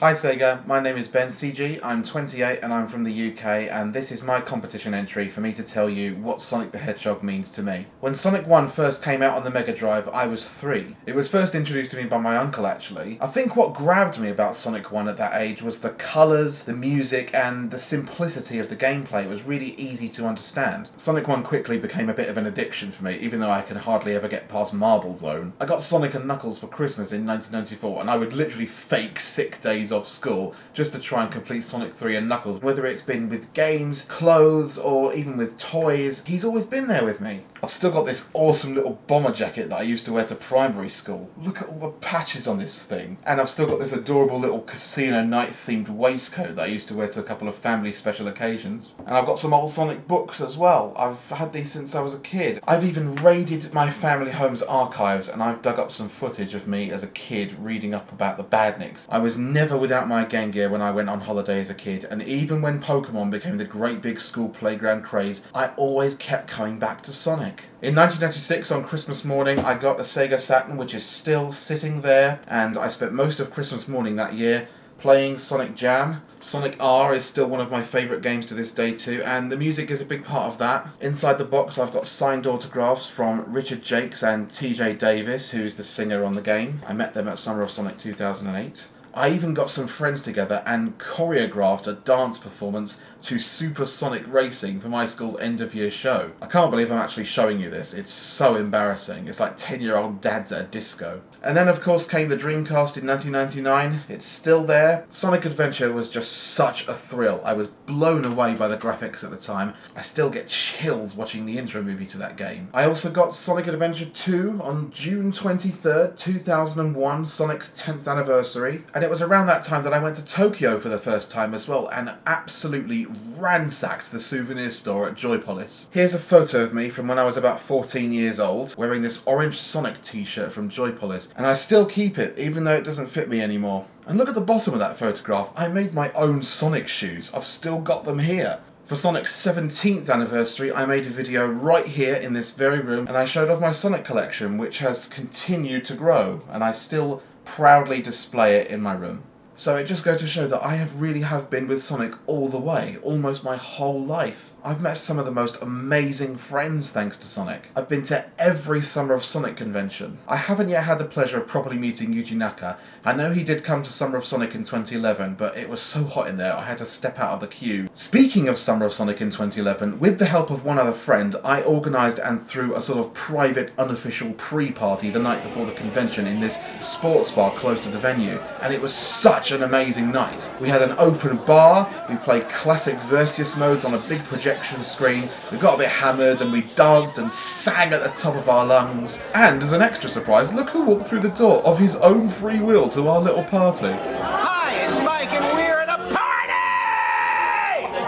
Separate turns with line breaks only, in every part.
Hi Sega, my name is BenCG, I'm 28 and I'm from the UK, and this is my competition entry for me to tell you what Sonic the Hedgehog means to me. When Sonic 1 first came out on the Mega Drive, I was 3. It was first introduced to me by my uncle actually. I think what grabbed me about Sonic 1 at that age was the colours, the music and the simplicity of the gameplay. It was really easy to understand. Sonic 1 quickly became a bit of an addiction for me, even though I could hardly ever get past Marble Zone. I got Sonic and Knuckles for Christmas in 1994 and I would literally fake sick days off school just to try and complete Sonic 3 and Knuckles. Whether it's been with games, clothes, or even with toys, he's always been there with me. I've still got this awesome little bomber jacket that I used to wear to primary school. Look at all the patches on this thing. And I've still got this adorable little casino night themed waistcoat that I used to wear to a couple of family special occasions. And I've got some old Sonic books as well. I've had these since I was a kid. I've even raided my family home's archives and I've dug up some footage of me as a kid reading up about the Badniks. I was never without my Game Gear when I went on holiday as a kid, and even when Pokemon became the great big school playground craze, I always kept coming back to Sonic. In 1996 on Christmas morning I got a Sega Saturn, which is still sitting there, and I spent most of Christmas morning that year playing Sonic Jam. Sonic R is still one of my favourite games to this day too, and the music is a big part of that. Inside the box I've got signed autographs from Richard Jakes and TJ Davis, who's the singer on the game. I met them at Summer of Sonic 2008. I even got some friends together and choreographed a dance performance to Supersonic Racing for my school's end-of-year show. I can't believe I'm actually showing you this. It's so embarrassing. It's like 10-year-old dads at a disco. And then of course came the Dreamcast in 1999. It's still there. Sonic Adventure was just such a thrill. I was blown away by the graphics at the time. I still get chills watching the intro movie to that game. I also got Sonic Adventure 2 on June 23rd, 2001, Sonic's 10th anniversary. And it was around that time that I went to Tokyo for the first time as well and absolutely ransacked the souvenir store at Joypolis. Here's a photo of me from when I was about 14 years old, wearing this orange Sonic t-shirt from Joypolis, and I still keep it even though it doesn't fit me anymore. And look at the bottom of that photograph. I made my own Sonic shoes. I've still got them here. For Sonic's 17th anniversary, I made a video right here in this very room, and I showed off my Sonic collection, which has continued to grow, and I still proudly display it in my room. So it just goes to show that I really have been with Sonic all the way, almost my whole life. I've met some of the most amazing friends thanks to Sonic. I've been to every Summer of Sonic convention. I haven't yet had the pleasure of properly meeting Yuji Naka. I know he did come to Summer of Sonic in 2011, but it was so hot in there I had to step out of the queue. Speaking of Summer of Sonic in 2011, with the help of one other friend, I organised and threw a sort of private, unofficial pre-party the night before the convention in this sports bar close to the venue, and it was such an amazing night. We had an open bar, we played classic Versus modes on a big projection screen, we got a bit hammered and we danced and sang at the top of our lungs. And as an extra surprise, look who walked through the door of his own free will to our little party.
Hi, it's Mike and we're at a party!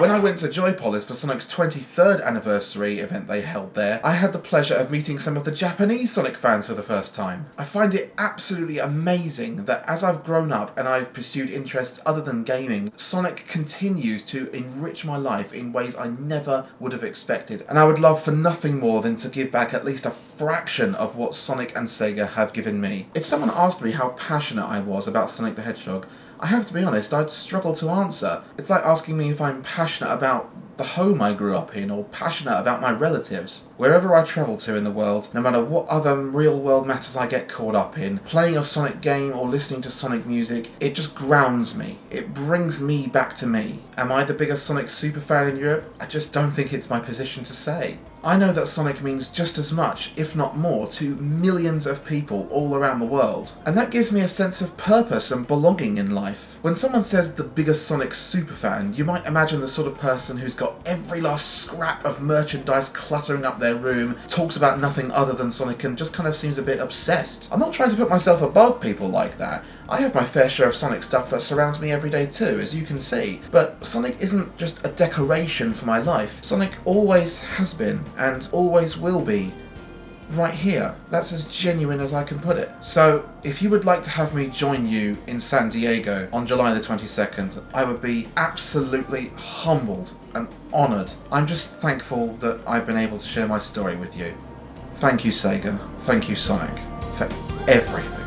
When I went to Joypolis for Sonic's 23rd anniversary event they held there, I had the pleasure of meeting some of the Japanese Sonic fans for the first time. I find it absolutely amazing that as I've grown up and I've pursued interests other than gaming, Sonic continues to enrich my life in ways I never would have expected, and I would love for nothing more than to give back at least a fraction of what Sonic and Sega have given me. If someone asked me how passionate I was about Sonic the Hedgehog, I have to be honest, I'd struggle to answer. It's like asking me if I'm passionate about the home I grew up in or passionate about my relatives. Wherever I travel to in the world, no matter what other real world matters I get caught up in, playing a Sonic game or listening to Sonic music, it just grounds me. It brings me back to me. Am I the biggest Sonic superfan in Europe? I just don't think it's my position to say. I know that Sonic means just as much, if not more, to millions of people all around the world. And that gives me a sense of purpose and belonging in life. When someone says the biggest Sonic superfan, you might imagine the sort of person who's got every last scrap of merchandise cluttering up their room, talks about nothing other than Sonic and just kind of seems a bit obsessed. I'm not trying to put myself above people like that. I have my fair share of Sonic stuff that surrounds me every day too, as you can see. But Sonic isn't just a decoration for my life. Sonic always has been, and always will be, right here. That's as genuine as I can put it. So, if you would like to have me join you in San Diego on July the 22nd, I would be absolutely humbled and honoured. I'm just thankful that I've been able to share my story with you. Thank you, Sega. Thank you, Sonic. For everything.